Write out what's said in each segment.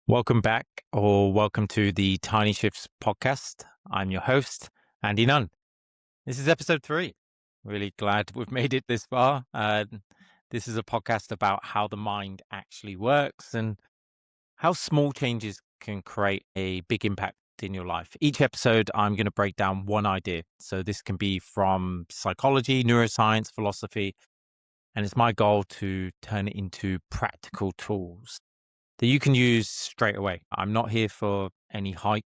Welcome back, or welcome to the Tiny Shifts podcast. I'm your host, Andy Nunn. This is episode 3. Really glad we've made it this far. This is a podcast about how the mind actually works and how small changes can create a big impact in your life. Each episode, I'm going to break down one idea. So this can be from psychology, neuroscience, philosophy, and it's my goal to turn it into practical tools that you can use straight away. I'm not here for any hype,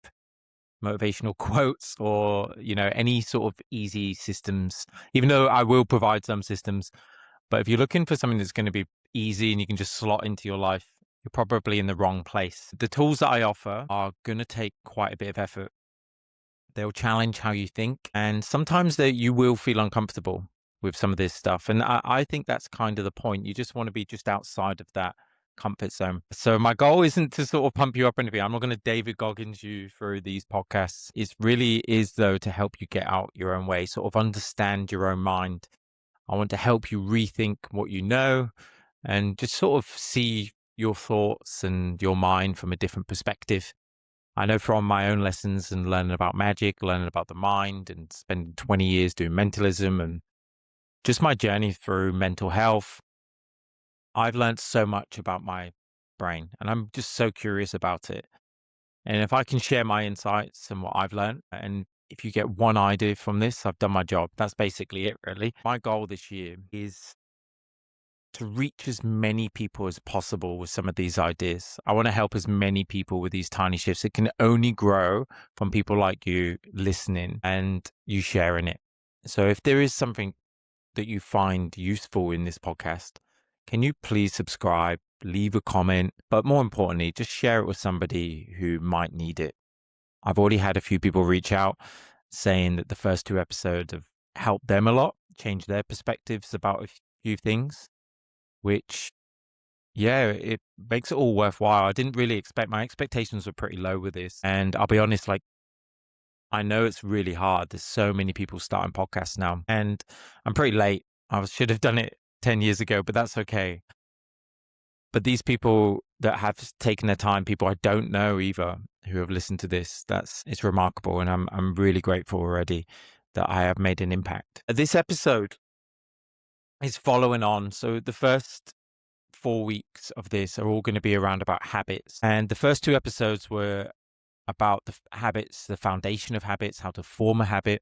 motivational quotes, or, any sort of easy systems, even though I will provide some systems. But if you're looking for something that's going to be easy and you can just slot into your life, you're probably in the wrong place. The tools that I offer are going to take quite a bit of effort. They'll challenge how you think, and sometimes you will feel uncomfortable with some of this stuff. And I think that's kind of the point. You just want to be just outside of that comfort zone. So my goal isn't to sort of pump you up or anything. I'm not going to David Goggins you through these podcasts. It really is, though, to help you get out your own way, sort of understand your own mind. I want to help you rethink what you know and just sort of see your thoughts and your mind from a different perspective. I know from my own lessons and learning about magic, learning about the mind, and spending 20 years doing mentalism and just my journey through mental health, I've learned so much about my brain and I'm just so curious about it. And if I can share my insights and what I've learned, and if you get one idea from this, I've done my job. That's basically it, really. My goal this year is to reach as many people as possible with some of these ideas. I want to help as many people with these tiny shifts. It can only grow from people like you listening and you sharing it. So if there is something that you find useful in this podcast, can you please subscribe, leave a comment, but more importantly, just share it with somebody who might need it. I've already had a few people reach out saying that the first 2 episodes have helped them a lot, changed their perspectives about a few things, which, yeah, it makes it all worthwhile. I didn't really expect, my expectations were pretty low with this. And I'll be honest, I know it's really hard. There's so many people starting podcasts now, and I'm pretty late. Should have done it 10 years ago, but that's okay. But these people that have taken their time, people I don't know either, who have listened to this, it's remarkable. And I'm really grateful already that I have made an impact. This episode is following on. So the first 4 weeks of this are all going to be around about habits. And the first 2 episodes were about the habits, the foundation of habits, how to form a habit.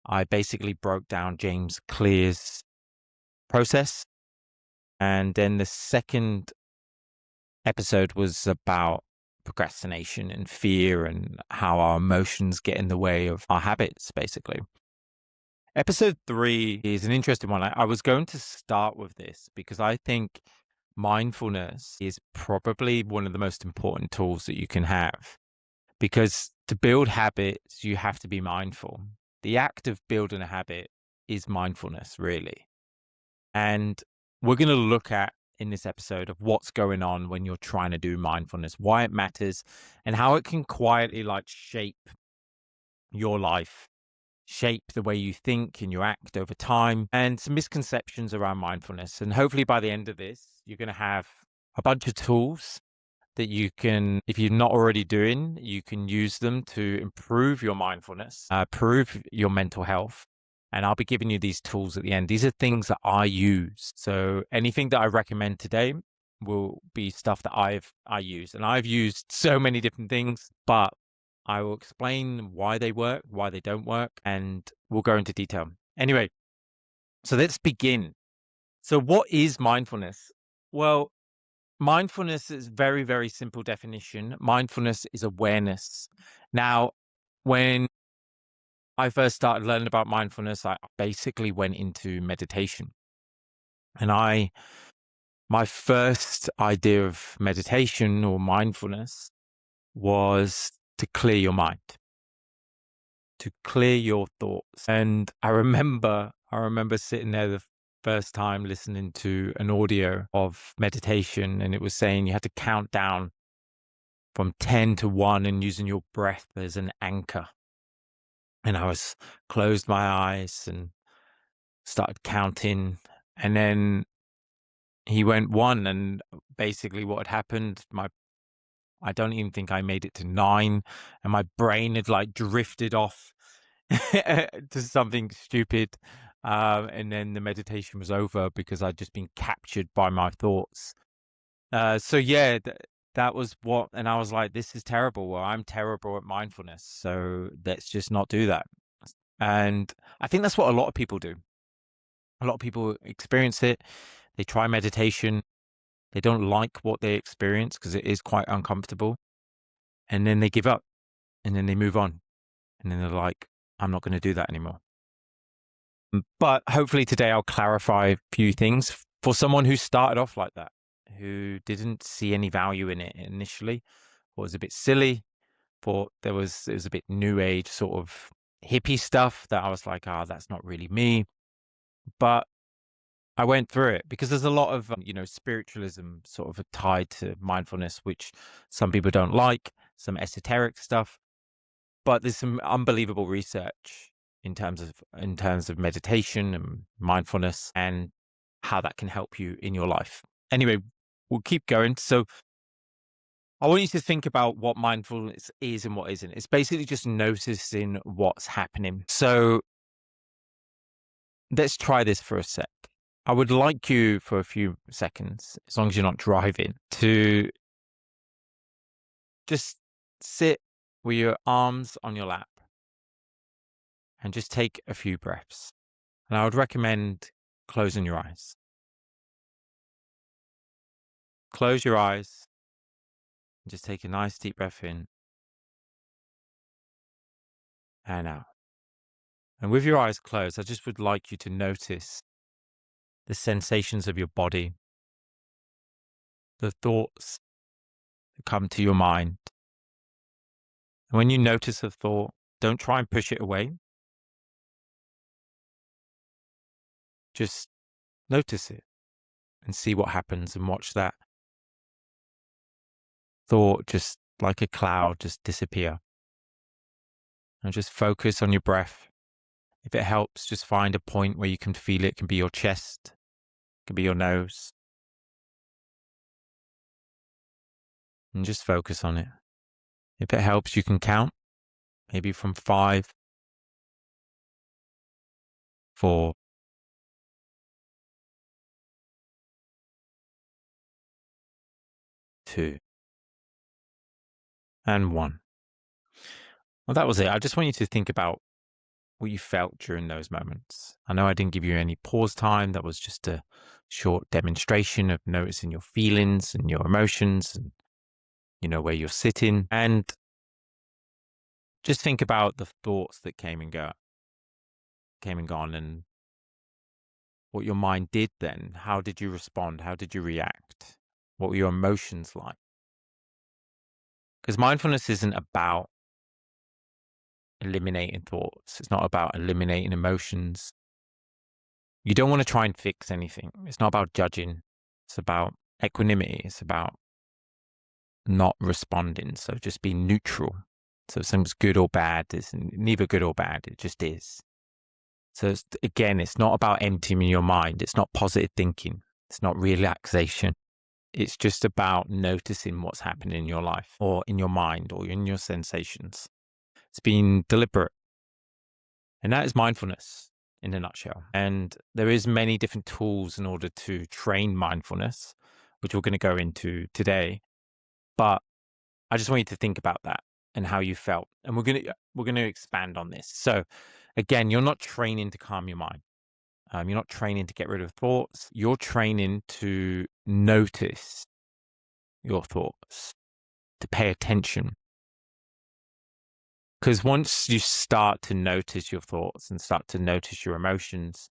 I basically broke down James Clear's process. And then the second episode was about procrastination and fear and how our emotions get in the way of our habits, basically. Episode 3 is an interesting one. I was going to start with this because I think mindfulness is probably one of the most important tools that you can have. Because to build habits, you have to be mindful. The act of building a habit is mindfulness, really. And we're going to look at in this episode of what's going on when you're trying to do mindfulness, why it matters, and how it can quietly shape your life, shape the way you think and you act over time, and some misconceptions around mindfulness. And hopefully by the end of this, you're going to have a bunch of tools that you can, if you're not already doing, you can use them to improve your mindfulness, improve your mental health. And I'll be giving you these tools at the end. These are things that I use. So anything that I recommend today will be stuff that I use. And I've used so many different things, but I will explain why they work, why they don't work, and we'll go into detail. Anyway, so let's begin. So what is mindfulness? Well, mindfulness is very, very simple definition. Mindfulness is awareness. Now, when I first started learning about mindfulness, I basically went into meditation. And my first idea of meditation or mindfulness was to clear your mind, to clear your thoughts. And I remember sitting there the first time listening to an audio of meditation, and it was saying you had to count down from 10 to 1 and using your breath as an anchor. And I was closed my eyes and started counting. And then he went 1, and basically what had happened, I don't even think I made it to 9, and my brain had like drifted off to something stupid. And then the meditation was over because I'd just been captured by my thoughts. So yeah, that was what, and I was like, this is terrible. Well, I'm terrible at mindfulness, so let's just not do that. And I think that's what a lot of people do. A lot of people experience it. They try meditation. They don't like what they experience because it is quite uncomfortable. And then they give up, and then they move on. And then they're like, I'm not going to do that anymore. But hopefully today I'll clarify a few things for someone who started off like that, who didn't see any value in it initially, or was a bit silly, thought it was a bit new age sort of hippie stuff that I was like, that's not really me. But I went through it because there's a lot of, spiritualism sort of tied to mindfulness, which some people don't like, some esoteric stuff. But there's some unbelievable research in terms of meditation and mindfulness and how that can help you in your life. Anyway, we'll keep going. So I want you to think about what mindfulness is and what isn't. It's basically just noticing what's happening. So let's try this for a sec. I would like you for a few seconds, as long as you're not driving, to just sit with your arms on your lap and just take a few breaths. And I would recommend closing your eyes. Close your eyes and just take a nice deep breath in and out. And with your eyes closed, I just would like you to notice the sensations of your body, the thoughts that come to your mind. And when you notice a thought, don't try and push it away. Just notice it and see what happens and watch that thought just like a cloud just disappear. And just focus on your breath. If it helps, just find a point where you can feel it. It can be your chest, it can be your nose. And just focus on it. If it helps, you can count, maybe from 5, 4, 2, and 1. Well, that was it. I just want you to think about what you felt during those moments. I know I didn't give you any pause time. That was just a short demonstration of noticing your feelings and your emotions and, where you're sitting. And just think about the thoughts that came and gone, and what your mind did then. How did you respond? How did you react? What were your emotions like? Because mindfulness isn't about eliminating thoughts. It's not about eliminating emotions. You don't want to try and fix anything. It's not about judging. It's about equanimity. It's about not responding. So just be neutral. So if something's good or bad, it's neither good or bad. It just is. So it's not about emptying your mind. It's not positive thinking. It's not relaxation. It's just about noticing what's happening in your life or in your mind or in your sensations. It's being deliberate. And that is mindfulness in a nutshell. And there is many different tools in order to train mindfulness, which we're going to go into today. But I just want you to think about that and how you felt. And we're going to expand on this. So again, you're not training to calm your mind. You're not training to get rid of thoughts. You're training to notice your thoughts, to pay attention. Because once you start to notice your thoughts and start to notice your emotions,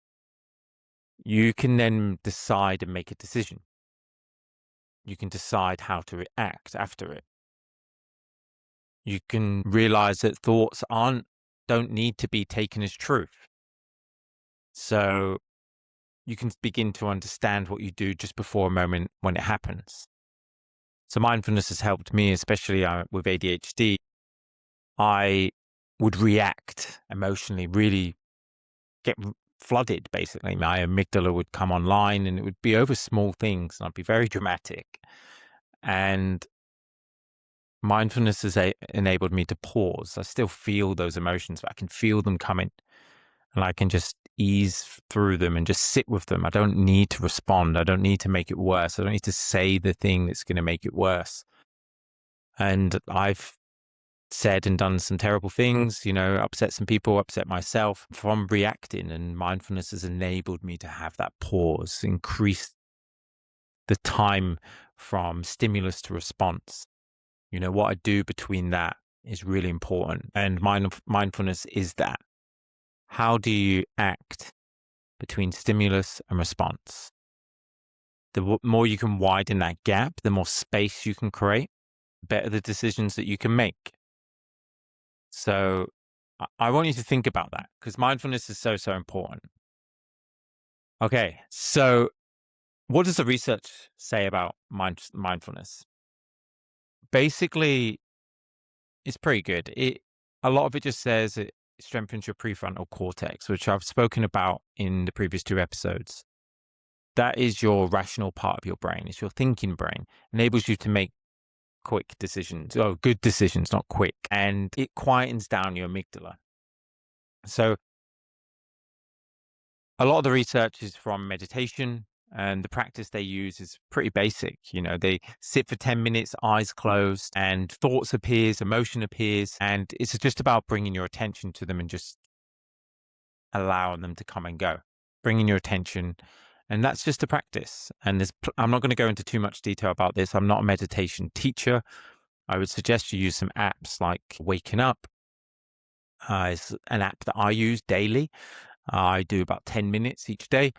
you can then decide and make a decision. You can decide how to react after it. You can realize that thoughts don't need to be taken as truth. So you can begin to understand what you do just before a moment when it happens. So mindfulness has helped me, especially with ADHD. I would react emotionally, really get flooded, basically. My amygdala would come online and it would be over small things and I'd be very dramatic. And mindfulness has enabled me to pause. I still feel those emotions, but I can feel them coming, and I can just ease through them and just sit with them. I don't need to respond. I don't need to make it worse. I don't need to say the thing that's going to make it worse. And I've said and done some terrible things, upset some people, upset myself from reacting. And mindfulness has enabled me to have that pause, increase the time from stimulus to response. What I do between that is really important. And mindfulness is that. How do you act between stimulus and response? The more you can widen that gap, the more space you can create, the better the decisions that you can make. So I want you to think about that, because mindfulness is so, so important. Okay, so what does the research say about mindfulness? Basically, it's pretty good. A lot of it just says it strengthens your prefrontal cortex, which I've spoken about in the previous 2 episodes. That is your rational part of your brain. It's your thinking brain. Enables you to make quick decisions, or good decisions, not quick. And it quietens down your amygdala. So a lot of the research is from meditation, and the practice they use is pretty basic. They sit for 10 minutes, eyes closed, and thoughts appears, emotion appears, and it's just about bringing your attention to them and just allowing them to come and go, bringing your attention. And that's just a practice. And I'm not going to go into too much detail about this. I'm not a meditation teacher. I would suggest you use some apps like Waking Up. It's an app that I use daily. I do about 10 minutes each day.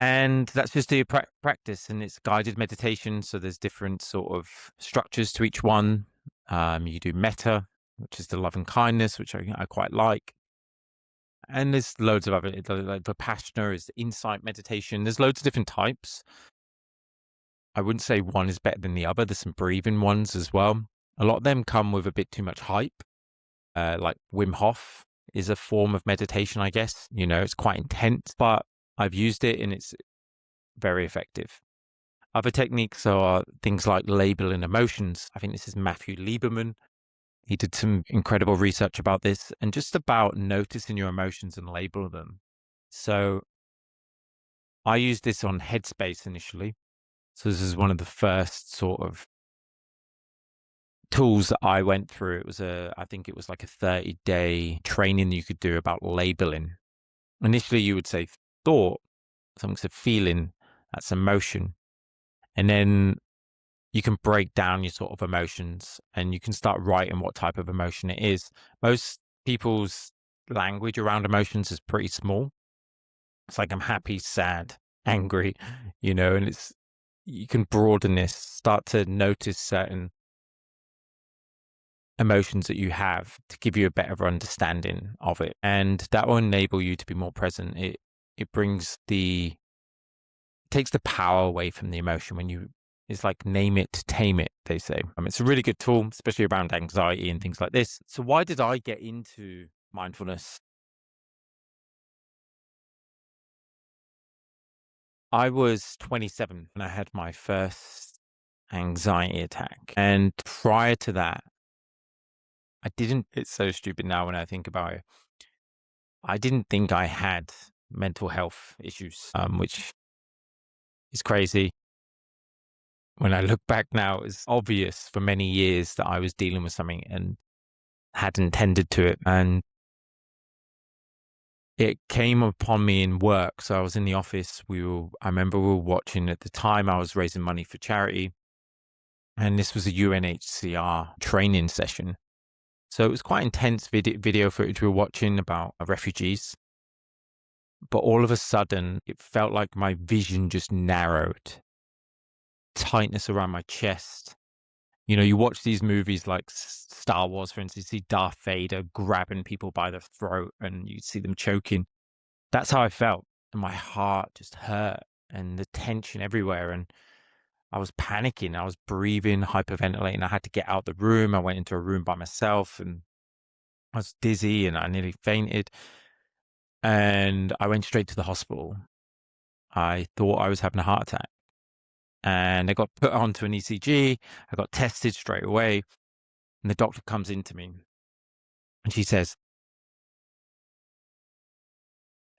And that's just a practice, and it's guided meditation. So there's different sort of structures to each one. You do metta, which is the love and kindness, which I quite like. And there's loads of other, like Vipassana is insight meditation. There's loads of different types. I wouldn't say one is better than the other. There's some breathing ones as well. A lot of them come with a bit too much hype. Like Wim Hof is a form of meditation, I guess. It's quite intense, but I've used it and it's very effective. Other techniques are things like labeling emotions. I think this is Matthew Lieberman. He did some incredible research about this, and just about noticing your emotions and label them. So I used this on Headspace initially. So this is one of the first sort of tools that I went through. I think it was like a 30-day training that you could do about labeling. Initially, you would say thought, something's a feeling, that's emotion. And then you can break down your sort of emotions, and you can start writing what type of emotion it is. Most people's language around emotions is pretty small. It's like I'm happy, sad, angry, and you can broaden this, start to notice certain emotions that you have to give you a better understanding of it. And that will enable you to be more present. It takes the power away from the emotion it's like name it, tame it, they say. It's a really good tool, especially around anxiety and things like this. So why did I get into mindfulness? I was 27 when I had my first anxiety attack. And prior to that, it's so stupid now when I think about it. I didn't think I had mental health issues, which is crazy. When I look back now, it's obvious for many years that I was dealing with something and hadn't tended to it. And it came upon me in work. So I was in the office. I remember we were watching at the time, I was raising money for charity. And this was a UNHCR training session. So it was quite intense video footage we were watching about refugees. But all of a sudden, it felt like my vision just narrowed. Tightness around my chest. You watch these movies like Star Wars, for instance, you see Darth Vader grabbing people by the throat and you see them choking. That's how I felt. And my heart just hurt and the tension everywhere. And I was panicking. I was breathing, hyperventilating. I had to get out the room. I went into a room by myself and I was dizzy and I nearly fainted. And I went straight to the hospital. I thought I was having a heart attack. and I got put onto an ECG. I got tested straight away, and the doctor comes into me and she says,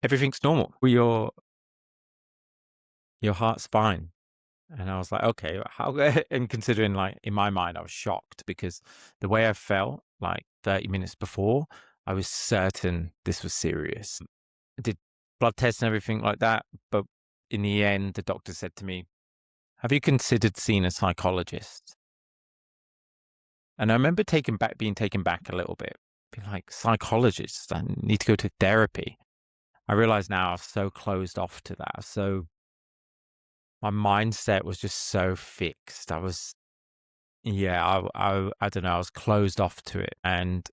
"Everything's normal. Your heart's fine." And I was like, "Okay, how?" And considering, like, in my mind, I was shocked because the way I felt like 30 minutes before, I was certain this was serious. I did blood tests and everything like that, but in the end, the doctor said to me, "Have you considered seeing a psychologist?" And I remember being taken back a little bit, being like, "Psychologist? I need to go to therapy." I realize now I was so closed off to that. So my mindset was just so fixed. Yeah, I don't know. I was closed off to it. And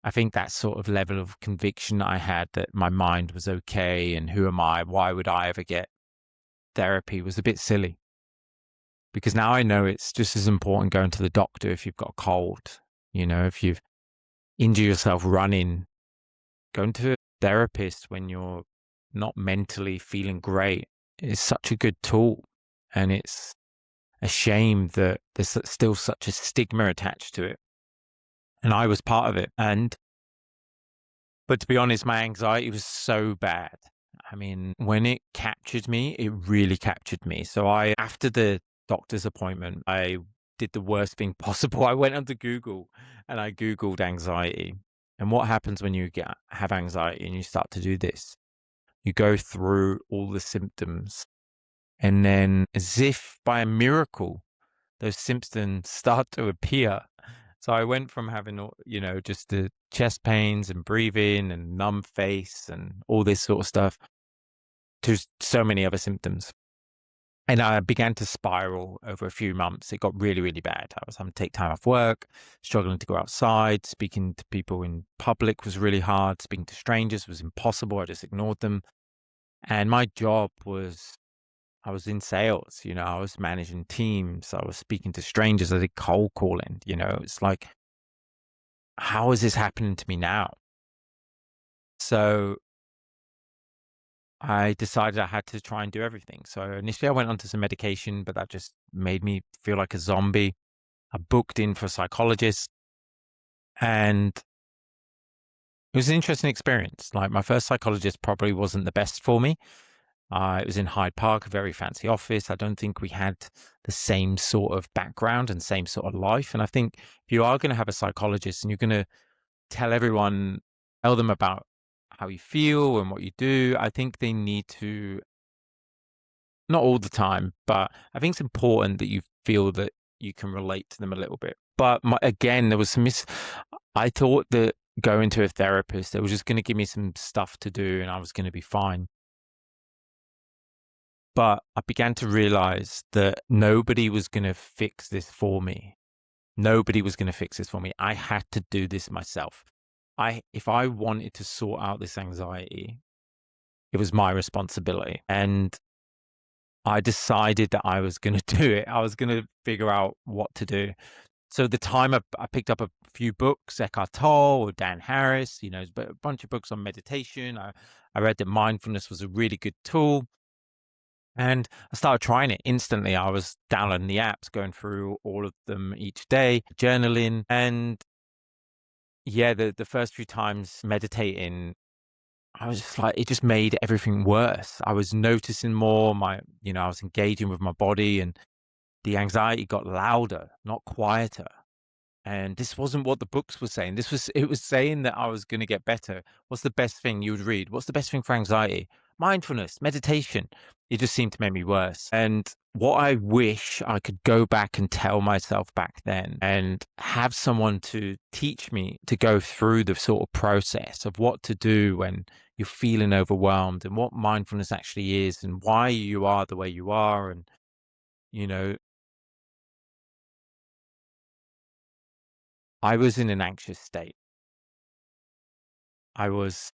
I think that sort of level of conviction I had that my mind was okay and who am I? Why would I ever get therapy was a bit silly. Because now I know it's just as important going to the doctor if you've got a cold. If you've injured yourself running, going to a therapist when you're not mentally feeling great is such a good tool. And it's a shame that there's still such a stigma attached to it. And I was part of it. But to be honest, my anxiety was so bad. I mean, when it captured me, it really captured me. So after the doctor's appointment, I did the worst thing possible. I went onto Google and I Googled anxiety. And what happens when you have anxiety and you start to do this? You go through all the symptoms, and then as if by a miracle, those symptoms start to appear. So I went from having, just the chest pains and breathing and numb face and all this sort of stuff to so many other symptoms. And I began to spiral over a few months. It got really, really bad. I was having to take time off work, struggling to go outside. Speaking to people in public was really hard. Speaking to strangers was impossible. I just ignored them. And my job was, I was in sales, I was managing teams. I was speaking to strangers. I did cold calling, it's like, how is this happening to me now? So I decided I had to try and do everything. So initially I went onto some medication, but that just made me feel like a zombie. I booked in for a psychologist and it was an interesting experience. Like my first psychologist probably wasn't the best for me. It was in Hyde Park, a very fancy office. I don't think we had the same sort of background and same sort of life. And I think if you are going to have a psychologist and you're going to tell them about how you feel and what you do, I think they need to, not all the time, but I think it's important that you feel that you can relate to them a little bit. But again, there was I thought that going to a therapist, they were just going to give me some stuff to do and I was going to be fine. But I began to realize that nobody was going to fix this for me. Nobody was going to fix this for me. I had to do this myself. If I wanted to sort out this anxiety, it was my responsibility. And I decided that I was going to do it. I was going to figure out what to do. So the time I picked up a few books, Eckhart Tolle or Dan Harris, a bunch of books on meditation. I read that mindfulness was a really good tool. And I started trying it instantly. I was downloading the apps, going through all of them each day, journaling. And yeah, the first few times meditating, I was just like, it just made everything worse. I was noticing more I was engaging with my body and the anxiety got louder, not quieter. And this wasn't what the books were saying. It was saying that I was going to get better. What's the best thing you would read? What's the best thing for anxiety? Mindfulness, meditation. It just seemed to make me worse. And what I wish I could go back and tell myself back then and have someone to teach me to go through the sort of process of what to do when you're feeling overwhelmed and what mindfulness actually is and why you are the way you are. And, you know, I was in an anxious state. I was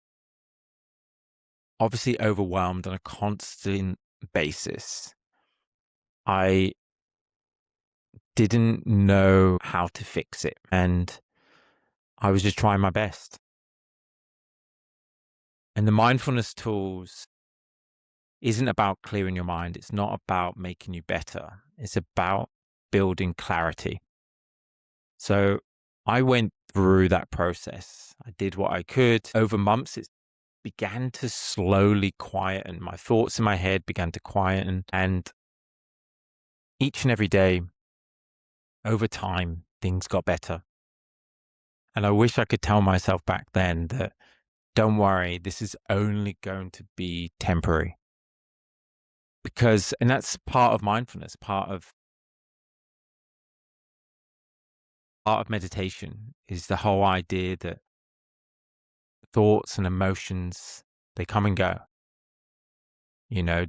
obviously overwhelmed on a constant basis. I didn't know how to fix it, and I was just trying my best. And the mindfulness tools isn't about clearing your mind. It's not about making you better. It's about building clarity. So I went through that process. I did what I could. Over months, it began to slowly quieten. My thoughts in my head began to quieten. And each and every day, over time, things got better. And I wish I could tell myself back then that, don't worry, this is only going to be temporary. And that's part of mindfulness, part of meditation is the whole idea that thoughts and emotions, they come and go. You know,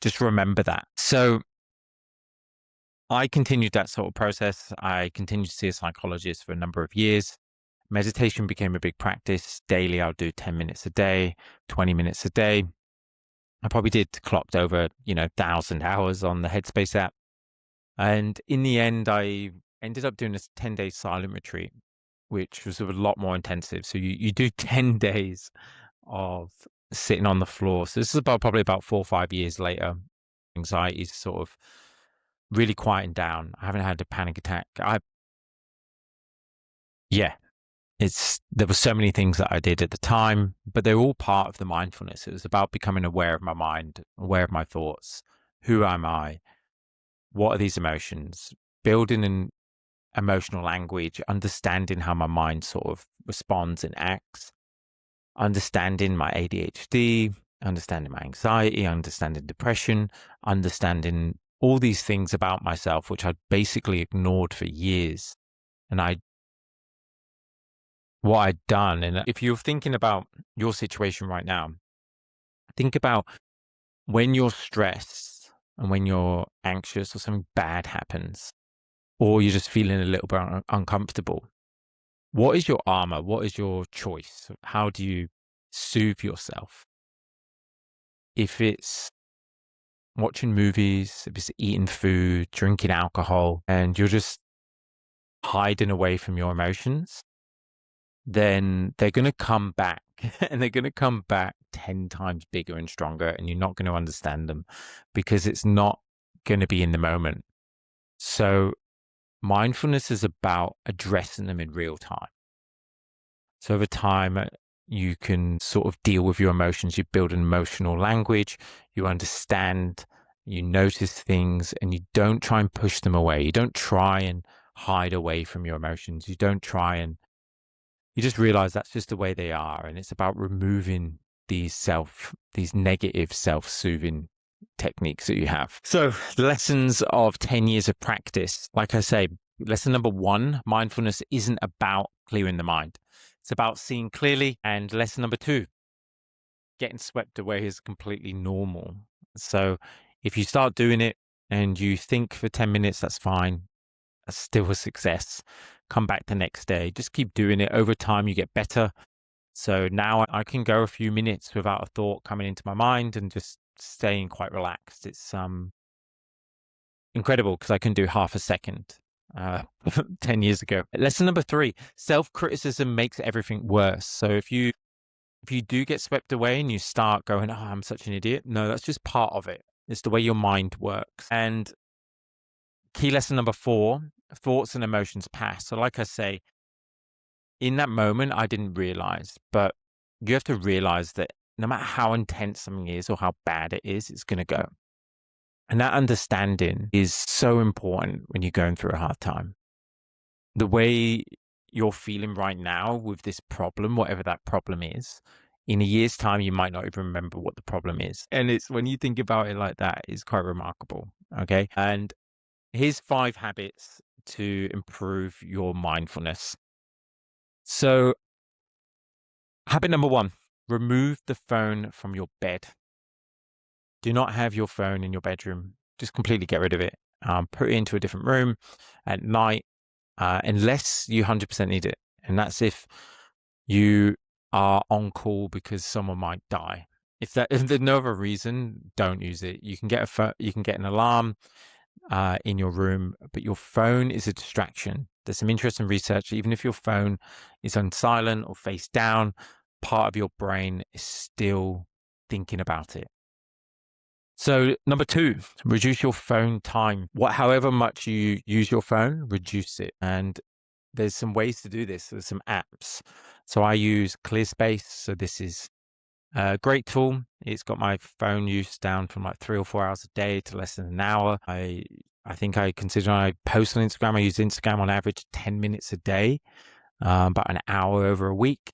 just remember that. So I continued that sort of process. I continued to see a psychologist for a number of years. Meditation became a big practice. Daily, I'll do 10 minutes a day, 20 minutes a day. I probably clocked over, 1,000 hours on the Headspace app. And in the end, I ended up doing a 10-day silent retreat, which was a lot more intensive. So you do 10 days of sitting on the floor. So this is probably about 4 or 5 years later. Anxiety is sort of really quieting down. I haven't had a panic attack. Yeah, there were so many things that I did at the time, but they're all part of the mindfulness. It was about becoming aware of my mind, aware of my thoughts. Who am I? What are these emotions? Building an emotional language, understanding how my mind sort of responds and acts, understanding my ADHD, understanding my anxiety, understanding depression, understanding all these things about myself, which I'd basically ignored for years. And what I'd done, and if you're thinking about your situation right now, think about when you're stressed and when you're anxious or something bad happens, or you're just feeling a little bit uncomfortable. What is your armor? What is your choice? How do you soothe yourself? If it's watching movies, if it's eating food, drinking alcohol, and you're just hiding away from your emotions, then they're going to come back and they're going to come back 10 times bigger and stronger, and you're not going to understand them because it's not going to be in the moment. So mindfulness is about addressing them in real time. So over time, you can sort of deal with your emotions. You build an emotional language, you understand, you notice things, and you don't try and push them away. You don't try and hide away from your emotions. You just realize that's just the way they are. And it's about removing these negative self-soothing techniques that you have. So the lessons of 10 years of practice, like I say, lesson number 1, mindfulness isn't about clearing the mind. It's about seeing clearly. And lesson number 2, getting swept away is completely normal. So if you start doing it and you think for 10 minutes, that's fine. That's still a success. Come back the next day. Just keep doing it. Over time, you get better. So now I can go a few minutes without a thought coming into my mind and just staying quite relaxed. It's incredible because I can do half a second 10 years ago. Lesson number 3, self-criticism makes everything worse. So if you do get swept away and you start going, oh, I'm such an idiot. No, that's just part of it. It's the way your mind works. And key lesson number 4, thoughts and emotions pass. So like I say, in that moment, I didn't realize, but you have to realize that no matter how intense something is or how bad it is, it's going to go. And that understanding is so important when you're going through a hard time. The way you're feeling right now with this problem, whatever that problem is, in a year's time, you might not even remember what the problem is. And it's when you think about it like that, it's quite remarkable. Okay. And here's 5 habits to improve your mindfulness. So, habit number 1, remove the phone from your bed. Do not have your phone in your bedroom. Just completely get rid of it. Put it into a different room at night, unless you 100% need it. And that's if you are on call because someone might die. If there's no other reason, don't use it. You can get an alarm in your room, but your phone is a distraction. There's some interesting research. Even if your phone is on silent or face down, part of your brain is still thinking about it. So number two, reduce your phone time. However much you use your phone, reduce it. And there's some ways to do this. There's some apps. So I use ClearSpace. So this is a great tool. It's got my phone use down from like 3 or 4 hours a day to less than an hour. I think I consider when I post on Instagram, I use Instagram on average 10 minutes a day, about an hour over a week.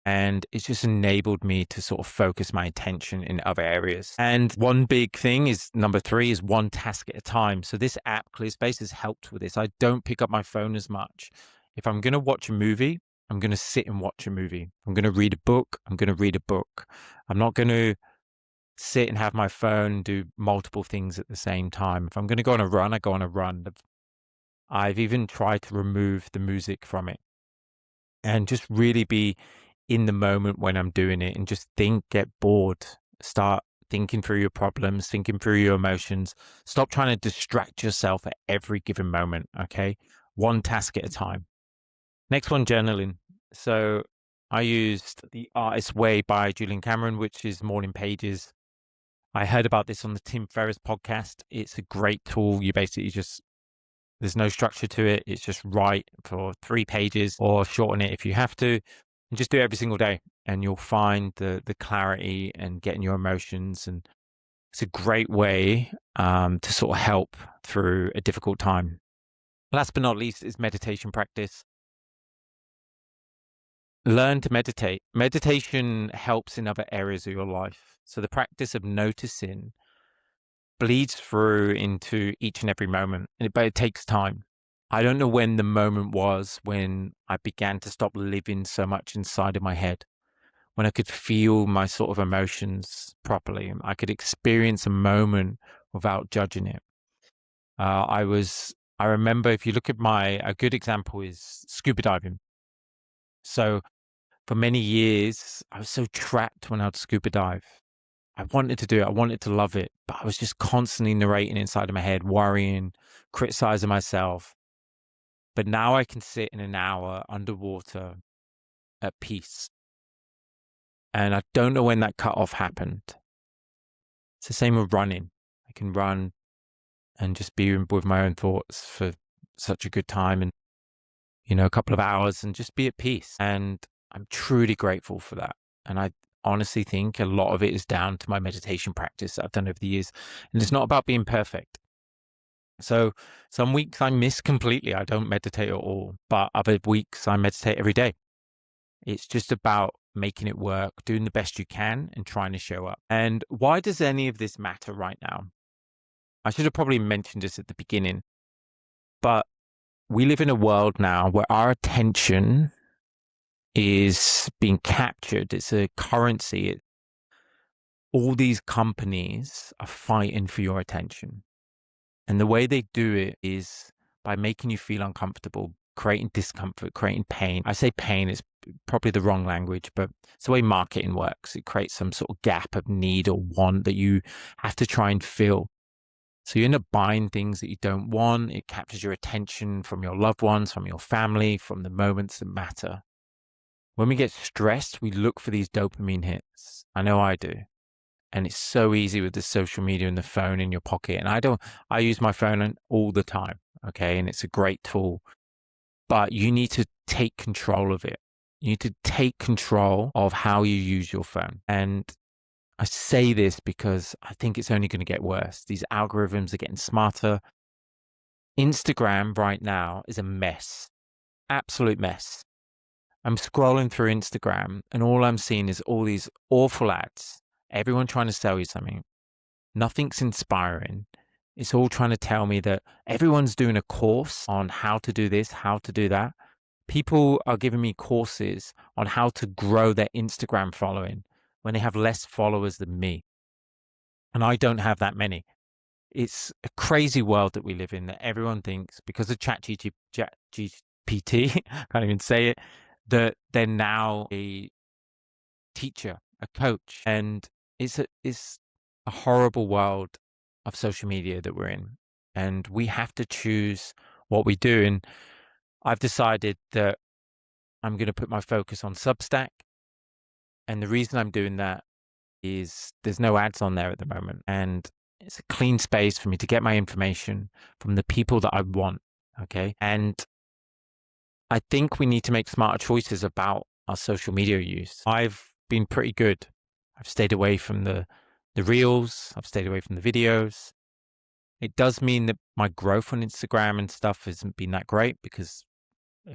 And it's just enabled me to sort of focus my attention in other areas. And one big thing is number three is one task at a time. So this app, ClearSpace, has helped with this. I don't pick up my phone as much. If I'm going to watch a movie, I'm going to sit and watch a movie. If I'm going to read a book, I'm going to read a book. I'm not going to sit and have my phone do multiple things at the same time. If I'm going to go on a run, I go on a run. I've even tried to remove the music from it and just really be in the moment when I'm doing it and just get bored, start thinking through your problems, thinking through your emotions. Stop trying to distract yourself at every given moment. Okay. One task at a time. Next one, journaling. So I used The Artist's Way by Julian Cameron, which is morning pages. I heard about this on the Tim Ferriss podcast. It's a great tool. You basically there's no structure to it. It's just write for 3 pages or shorten it if you have to, and just do it every single day. And you'll find the clarity and getting your emotions. And it's a great way to sort of help through a difficult time. Last but not least is meditation practice. Learn to meditate. Meditation helps in other areas of your life. So the practice of noticing bleeds through into each and every moment, but it takes time. I don't know when the moment was when I began to stop living so much inside of my head, when I could feel my sort of emotions properly. I could experience a moment without judging it. I remember, if you look at a good example is scuba diving. So for many years, I was so trapped when I'd scuba dive. I wanted to do it. I wanted to love it, but I was just constantly narrating inside of my head, worrying, criticizing myself. But now I can sit in an hour underwater at peace. And I don't know when that cutoff happened. It's the same with running. I can run and just be with my own thoughts for such a good time and, a couple of hours and just be at peace. And I'm truly grateful for that. And I honestly think a lot of it is down to my meditation practice that I've done over the years. And it's not about being perfect. So some weeks I miss completely. I don't meditate at all. But other weeks I meditate every day. It's just about making it work, doing the best you can and trying to show up. And why does any of this matter right now? I should have probably mentioned this at the beginning, but we live in a world now where our attention is being captured. It's a currency. All these companies are fighting for your attention. And the way they do it is by making you feel uncomfortable, creating discomfort, creating pain. I say pain is probably the wrong language, but it's the way marketing works. It creates some sort of gap of need or want that you have to try and fill. So you end up buying things that you don't want. It captures your attention from your loved ones, from your family, from the moments that matter. When we get stressed, we look for these dopamine hits. I know I do. And it's so easy with the social media and the phone in your pocket. And I use my phone all the time. Okay. And it's a great tool, but you need to take control of it. You need to take control of how you use your phone. And I say this because I think it's only going to get worse. These algorithms are getting smarter. Instagram right now is a mess, absolute mess. I'm scrolling through Instagram and all I'm seeing is all these awful ads, everyone trying to sell you something. Nothing's inspiring. It's all trying to tell me that everyone's doing a course on how to do this, how to do that. People are giving me courses on how to grow their Instagram following when they have less followers than me. And I don't have that many. It's a crazy world that we live in, that everyone thinks because of ChatGPT, can't even say it, that they're now a teacher, a coach. And it's a horrible world of social media that we're in. And we have to choose what we do. And I've decided that I'm going to put my focus on Substack. And the reason I'm doing that is there's no ads on there at the moment. And it's a clean space for me to get my information from the people that I want. Okay. And I think we need to make smarter choices about our social media use. I've been pretty good. I've stayed away from the reels. I've stayed away from the videos. It does mean that my growth on Instagram and stuff hasn't been that great because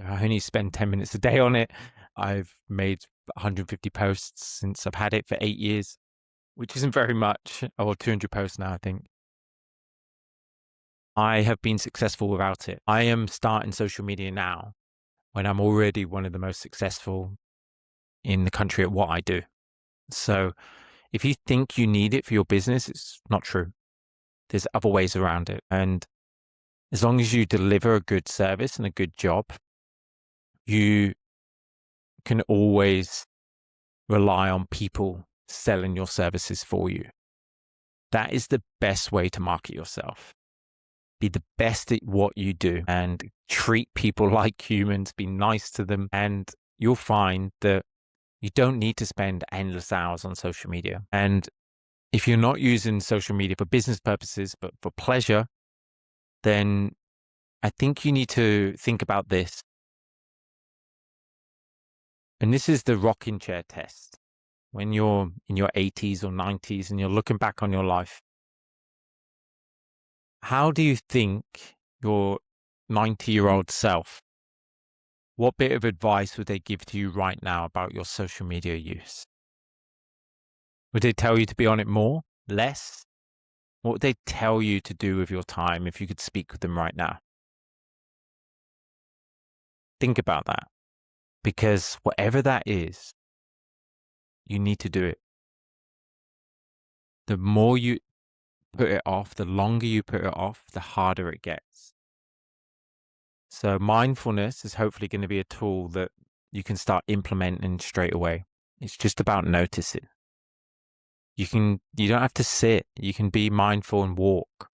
I only spend 10 minutes a day on it. I've made 150 posts since I've had it for 8 years, which isn't very much, or 200 posts now, I think. I have been successful without it. I am starting social media now when I'm already one of the most successful in the country at what I do. So if you think you need it for your business, it's not true. There's other ways around it. And as long as you deliver a good service and a good job, you can always rely on people selling your services for you. That is the best way to market yourself. Be the best at what you do and treat people like humans, be nice to them. And you'll find that you don't need to spend endless hours on social media. And if you're not using social media for business purposes, but for pleasure, then I think you need to think about this. And this is the rocking chair test. When you're in your 80s or 90s and you're looking back on your life, how do you think your 90-year-old self, what bit of advice would they give to you right now about your social media use? Would they tell you to be on it more, less? What would they tell you to do with your time if you could speak with them right now? Think about that, because whatever that is, you need to do it. The more you put it off, the longer you put it off, the harder it gets. So mindfulness is hopefully going to be a tool that you can start implementing straight away. It's just about noticing. You don't have to sit. You can be mindful and walk,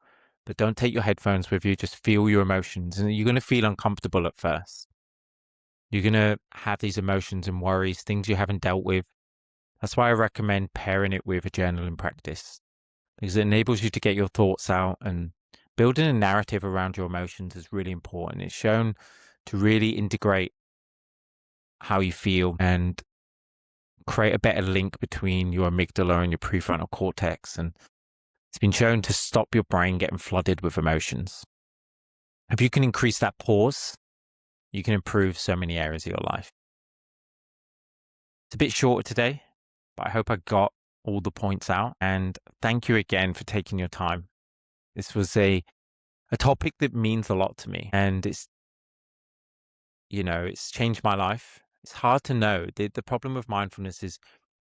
but don't take your headphones with you. Just feel your emotions, and you're going to feel uncomfortable at first. You're going to have these emotions and worries, things you haven't dealt with. That's why I recommend pairing it with a journaling practice, because it enables you to get your thoughts out, and building a narrative around your emotions is really important. It's shown to really integrate how you feel and create a better link between your amygdala and your prefrontal cortex. And it's been shown to stop your brain getting flooded with emotions. If you can increase that pause, you can improve so many areas of your life. It's a bit shorter today, but I hope I got all the points out. And thank you again for taking your time. This was a topic that means a lot to me, and it's changed my life. It's hard to know. The problem with mindfulness is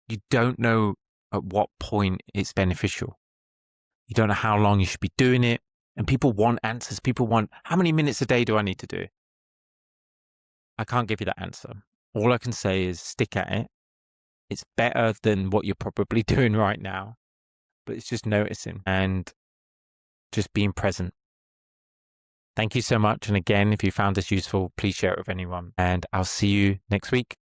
you don't know at what point it's beneficial. You don't know how long you should be doing it. And people want answers. People want, how many minutes a day do I need to do? I can't give you that answer. All I can say is stick at it. It's better than what you're probably doing right now, but it's just noticing and just being present. Thank you so much. And again, if you found this useful, please share it with anyone. And I'll see you next week.